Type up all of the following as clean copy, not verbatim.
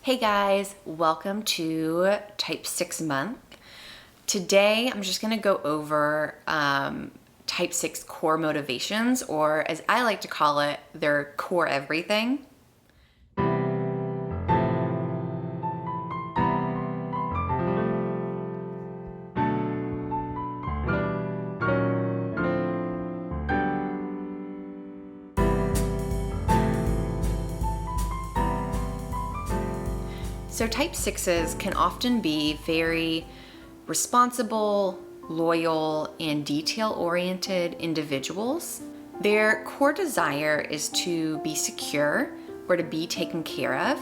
Hey guys, welcome to Type 6 month. Today I'm just going to go over Type 6 core motivations, or as I like to call it, their core everything. So Type 6s can often be very responsible, loyal, and detail-oriented individuals. Their core desire is to be secure or to be taken care of.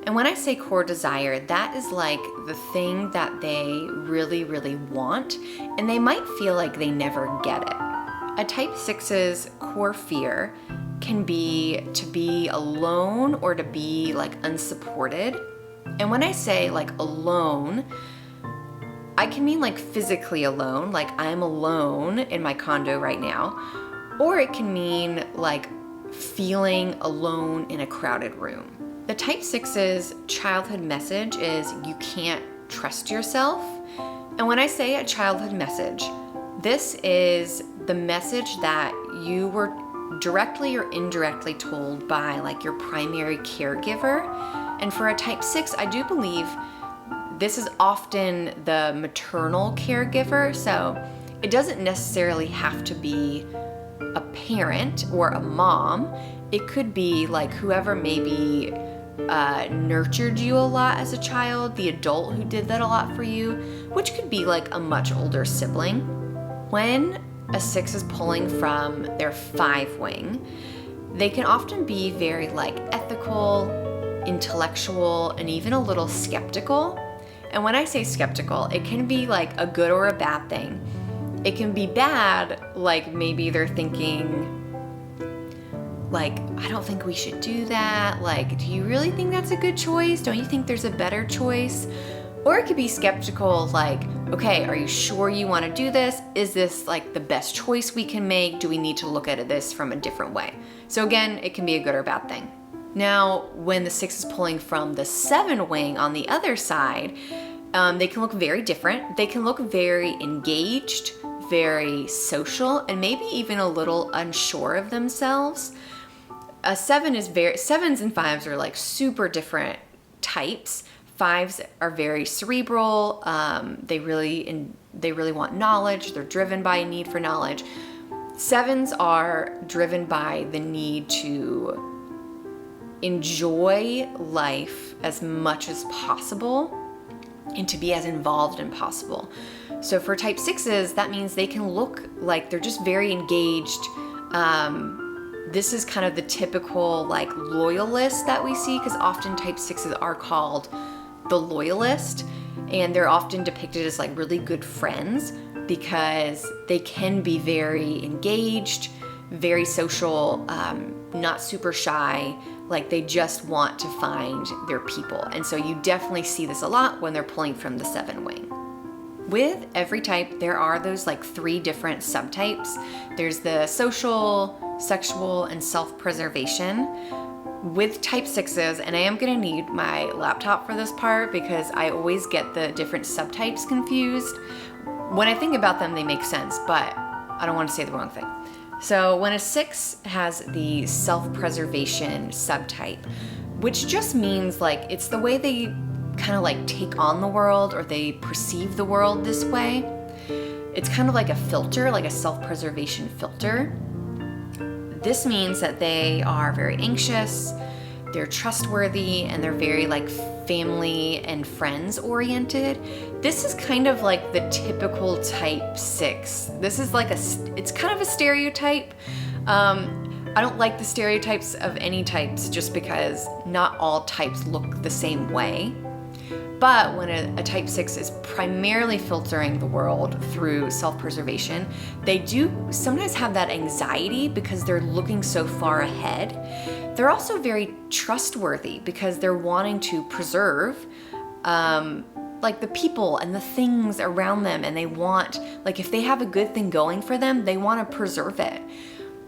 And when I say core desire, that is like the thing that they really, really want, and they might feel like they never get it. A Type 6's core fear can be to be alone or to be like unsupported. And when I say like alone, I can mean like physically alone, like I'm alone in my condo right now, or it can mean like feeling alone in a crowded room. The Type 6's childhood message is you can't trust yourself. And when I say a childhood message, this is the message that you were directly or indirectly told by like your primary caregiver. And for a Type 6, I do believe this is often the maternal caregiver. So it doesn't necessarily have to be a parent or a mom. It could be like whoever maybe nurtured you a lot as a child, the adult who did that a lot for you, which could be like a much older sibling. When a 6 is pulling from their 5 wing, they can often be very like ethical, intellectual, and even a little skeptical. And when I say skeptical, it can be like a good or a bad thing. It can be bad, like maybe they're thinking like, I don't think we should do that. Like, do you really think that's a good choice? Don't you think there's a better choice? Or it could be skeptical, like, okay, are you sure you want to do this? Is this like the best choice we can make? Do we need to look at this from a different way? So again, it can be a good or bad thing. Now, when the 6 is pulling from the 7 wing on the other side, they can look very different. They can look very engaged, very social, and maybe even a little unsure of themselves. A 7 is 7s and 5s are like super different types. 5s are very cerebral. They really want knowledge. They're driven by a need for knowledge. 7s are driven by the need to enjoy life as much as possible and to be as involved as possible. So for Type 6s, that means they can look like they're just very engaged. This is kind of the typical like loyalist that we see, because often Type 6s are called the loyalist, and they're often depicted as like really good friends because they can be very engaged, very social, not super shy. Like they just want to find their people. And so you definitely see this a lot when they're pulling from the 7 wing. With every type, there are those like 3 different subtypes. There's the social, sexual, and self-preservation. With Type 6s, and I am gonna need my laptop for this part because I always get the different subtypes confused. When I think about them, they make sense, but I don't want to say the wrong thing. So when a 6 has the self-preservation subtype, which just means like it's the way they kind of like take on the world, or they perceive the world this way. It's kind of like a filter, like a self-preservation filter. This means that they are very anxious, they're trustworthy, and they're very like family and friends oriented. This is kind of like the typical Type 6. This is like it's kind of a stereotype. I don't like the stereotypes of any types just because not all types look the same way. But when a Type 6 is primarily filtering the world through self-preservation, they do sometimes have that anxiety because they're looking so far ahead. They're also very trustworthy because they're wanting to preserve like the people and the things around them, and they want, like if they have a good thing going for them, they want to preserve it.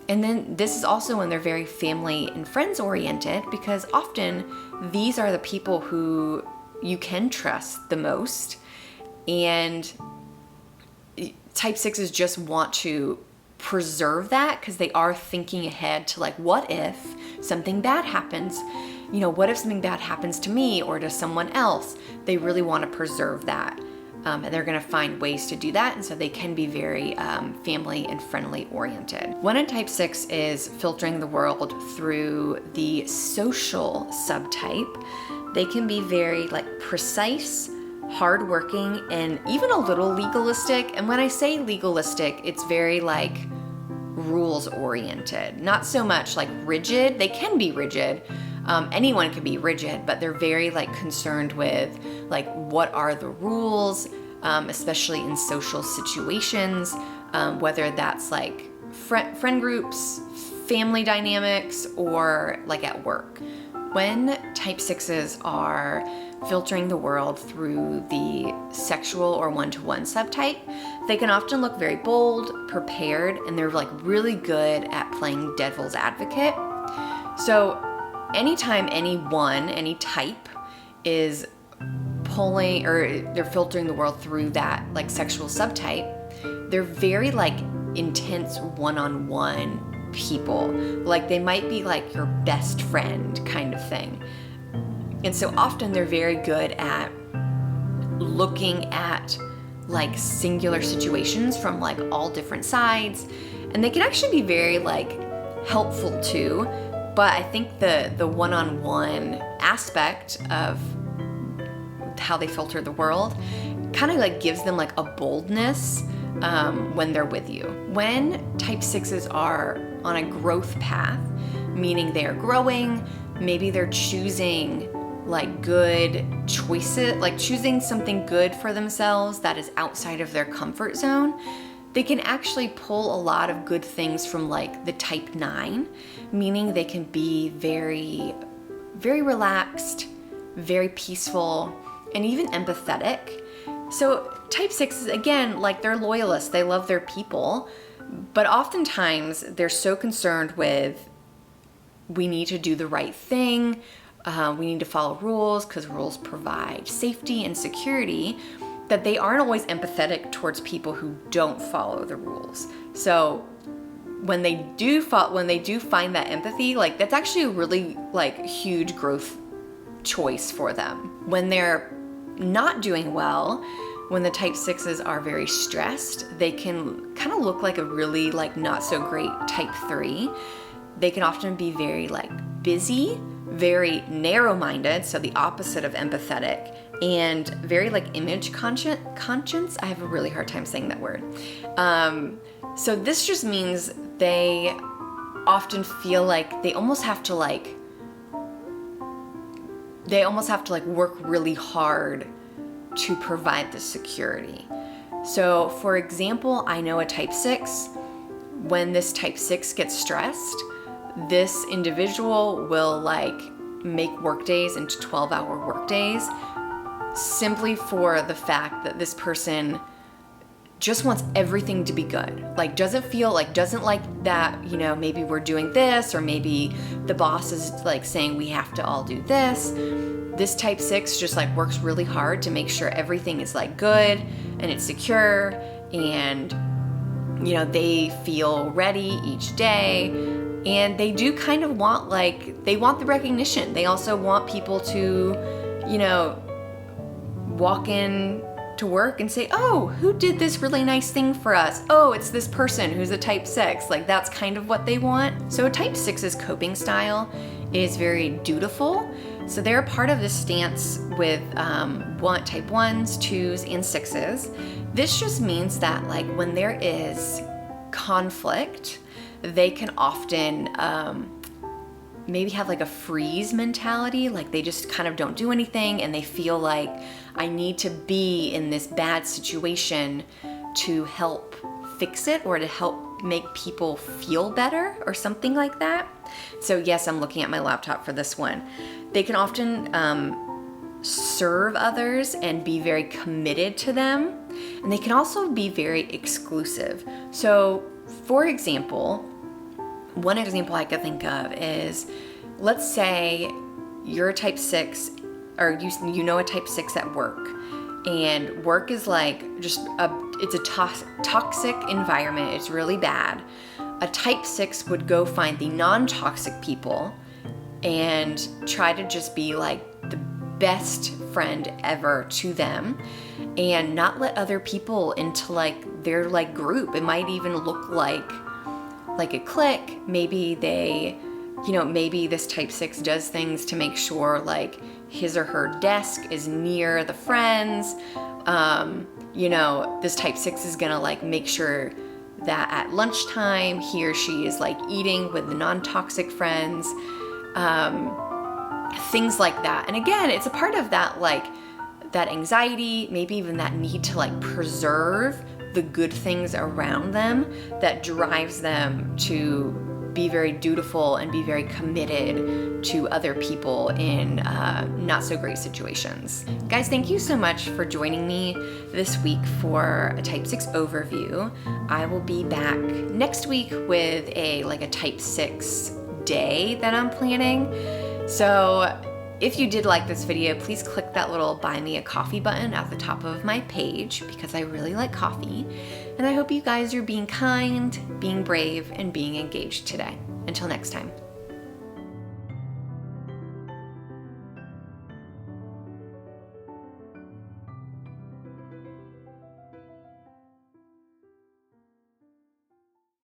And then this is also when they're very family and friends oriented, because often these are the people who you can trust the most. And type 6s just want to preserve that because they are thinking ahead to like, what if something bad happens? What if something bad happens to me or to someone else? They really want to preserve that. And they're going to find ways to do that. And so they can be very family and friendly oriented. One in type 6 is filtering the world through the social subtype. They can be very like precise, hardworking, and even a little legalistic. And when I say legalistic, it's very like rules oriented, not so much like rigid. They can be rigid. Anyone can be rigid, but they're very like concerned with like what are the rules, especially in social situations, whether that's like friend groups, family dynamics, or like at work. When type 6s are filtering the world through the sexual or one-to-one subtype, they can often look very bold, prepared, and they're like really good at playing devil's advocate. So anytime any type is pulling or they're filtering the world through that like sexual subtype, they're very like intense one-on-one people. Like they might be like your best friend kind of thing. And so often they're very good at looking at like singular situations from like all different sides. And they can actually be very like helpful too. But I think the one-on-one aspect of how they filter the world kind of like gives them like a boldness when they're with you. When type 6s are on a growth path, meaning they are growing, maybe they're choosing like good choices, like choosing something good for themselves that is outside of their comfort zone, they can actually pull a lot of good things from like the type 9, meaning they can be very, very relaxed, very peaceful, and even empathetic. So type 6s, again, like they're loyalists, they love their people, but oftentimes they're so concerned with, we need to do the right thing, we need to follow rules because rules provide safety and security, that they aren't always empathetic towards people who don't follow the rules. So when they do find that empathy, like that's actually a really like huge growth choice for them. When they're not doing well, when the type 6s are very stressed, they can kind of look like a really like not so great type 3. They can often be very like busy, very narrow-minded, so the opposite of empathetic, and very like image conscious. I have a really hard time saying that word. So this just means they often feel like they almost have to like work really hard to provide the security. So for example, I know a type 6, when this type 6 gets stressed, this individual will like make workdays into 12-hour workdays simply for the fact that this person just wants everything to be good. Like doesn't like that, maybe we're doing this, or maybe the boss is like saying we have to all do this. This type 6 just like works really hard to make sure everything is like good and it's secure, and they feel ready each day. And they do kind of want they want the recognition. They also want people to, walk in to work and say, oh, who did this really nice thing for us? Oh, it's this person who's a type 6. Like that's kind of what they want. So a type 6's coping style is very dutiful. So they're part of this stance with type 1s, 2s, and 6s. This just means that like when there is conflict, they can often maybe have like a freeze mentality, like they just kind of don't do anything, and they feel like I need to be in this bad situation to help fix it or to help make people feel better or something like that. So yes, I'm looking at my laptop for this one. They can often serve others and be very committed to them, and they can also be very exclusive. So for example, One example I could think of is, let's say you're a type 6, or you know a type 6 at work, and work is like it's a toxic environment. It's really bad. A type 6 would go find the non-toxic people and try to just be like the best friend ever to them, and not let other people into like their like group. It might even look like a clique. Maybe maybe this type 6 does things to make sure like his or her desk is near the friends. This type 6 is gonna like make sure that at lunchtime he or she is like eating with the non-toxic friends, things like that. And again, it's a part of that like that anxiety, maybe even that need to like preserve the good things around them, that drives them to be very dutiful and be very committed to other people in not so great situations. Guys, thank you so much for joining me this week for a type 6 overview. I will be back next week with a type 6 day that I'm planning. So if you did like this video, please click that little buy me a coffee button at the top of my page, because I really like coffee. And I hope you guys are being kind, being brave, and being engaged today. Until next time.